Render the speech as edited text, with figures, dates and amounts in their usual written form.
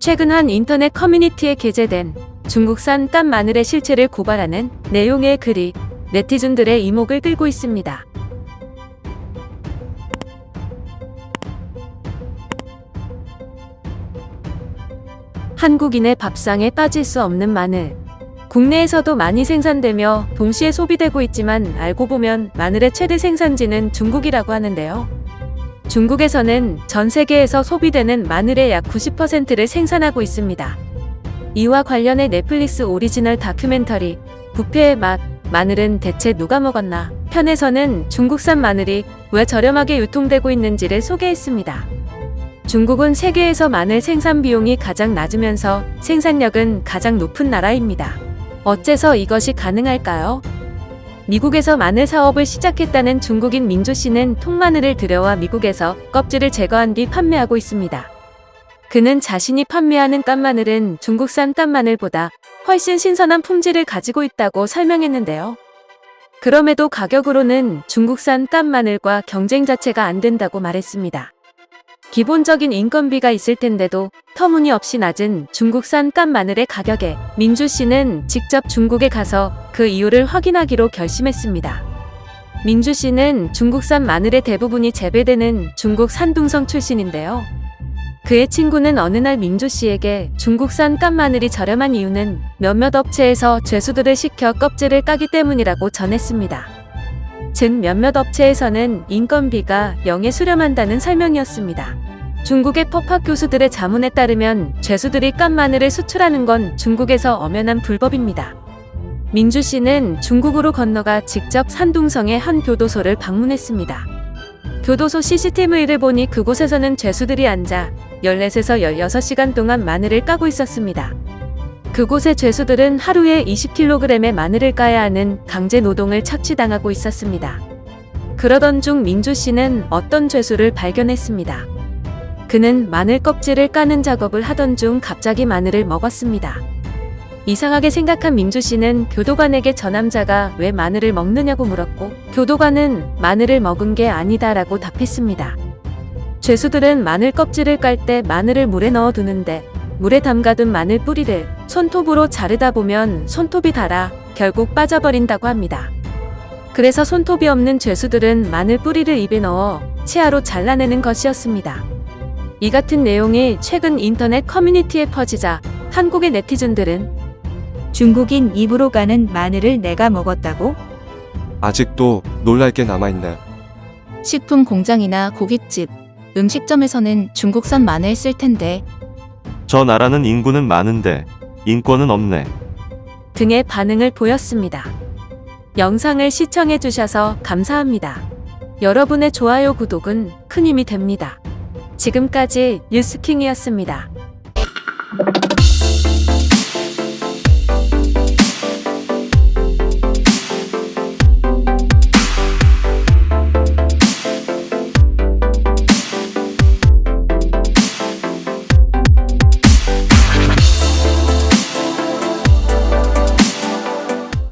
최근 한 인터넷 커뮤니티에 게재된 중국산 깐 마늘의 실체를 고발하는 내용의 글이 네티즌들의 이목을 끌고 있습니다. 한국인의 밥상에 빠질 수 없는 마늘. 국내에서도 많이 생산되며 동시에 소비되고 있지만 알고 보면 마늘의 최대 생산지는 중국이라고 하는데요. 중국에서는 전 세계에서 소비되는 마늘의 약 90%를 생산하고 있습니다. 이와 관련해 넷플릭스 오리지널 다큐멘터리 부패의 맛, 마늘은 대체 누가 먹었나 편에서는 중국산 마늘이 왜 저렴하게 유통되고 있는지를 소개했습니다. 중국은 세계에서 마늘 생산 비용이 가장 낮으면서 생산력은 가장 높은 나라입니다. 어째서 이것이 가능할까요? 미국에서 마늘 사업을 시작했다는 중국인 민주 씨는 통마늘을 들여와 미국에서 껍질을 제거한 뒤 판매하고 있습니다. 그는 자신이 판매하는 깐마늘은 중국산 깐마늘보다 훨씬 신선한 품질을 가지고 있다고 설명했는데요. 그럼에도 가격으로는 중국산 깐마늘과 경쟁 자체가 안 된다고 말했습니다. 기본적인 인건비가 있을 텐데도 터무니없이 낮은 중국산 깐 마늘의 가격에 민주 씨는 직접 중국에 가서 그 이유를 확인하기로 결심했습니다. 민주 씨는 중국산 마늘의 대부분이 재배되는 중국 산둥성 출신인데요. 그의 친구는 어느 날 민주 씨에게 중국산 깐 마늘이 저렴한 이유는 몇몇 업체에서 죄수들을 시켜 껍질을 까기 때문이라고 전했습니다. 즉 몇몇 업체에서는 인건비가 0에 수렴한다는 설명이었습니다. 중국의 법학 교수들의 자문에 따르면 죄수들이 깐 마늘을 수출하는 건 중국에서 엄연한 불법입니다. 민주 씨는 중국으로 건너가 직접 산둥성의 한 교도소를 방문했습니다. 교도소 CCTV를 보니 그곳에서는 죄수들이 앉아 14에서 16시간 동안 마늘을 까고 있었습니다. 그곳의 죄수들은 하루에 20kg의 마늘을 까야 하는 강제 노동을 착취당하고 있었습니다. 그러던 중 민주 씨는 어떤 죄수를 발견했습니다. 그는 마늘 껍질을 까는 작업을 하던 중 갑자기 마늘을 먹었습니다. 이상하게 생각한 민주 씨는 교도관에게 저 남자가 왜 마늘을 먹느냐고 물었고 교도관은 마늘을 먹은 게 아니다라고 답했습니다. 죄수들은 마늘 껍질을 깔 때 마늘을 물에 넣어 두는데 물에 담가둔 마늘 뿌리를 손톱으로 자르다 보면 손톱이 닳아 결국 빠져버린다고 합니다. 그래서 손톱이 없는 죄수들은 마늘 뿌리를 입에 넣어 치아로 잘라내는 것이었습니다. 이 같은 내용이 최근 인터넷 커뮤니티에 퍼지자 한국의 네티즌들은 중국인 입으로 가는 마늘을 내가 먹었다고? 아직도 놀랄 게 남아있네. 식품 공장이나 고깃집, 음식점에서는 중국산 마늘 쓸 텐데 저 나라는 인구는 많은데 인권은 없네. 등의 반응을 보였습니다. 영상을 시청해주셔서 감사합니다. 여러분의 좋아요, 구독은 큰 힘이 됩니다. 지금까지 뉴스킹이었습니다.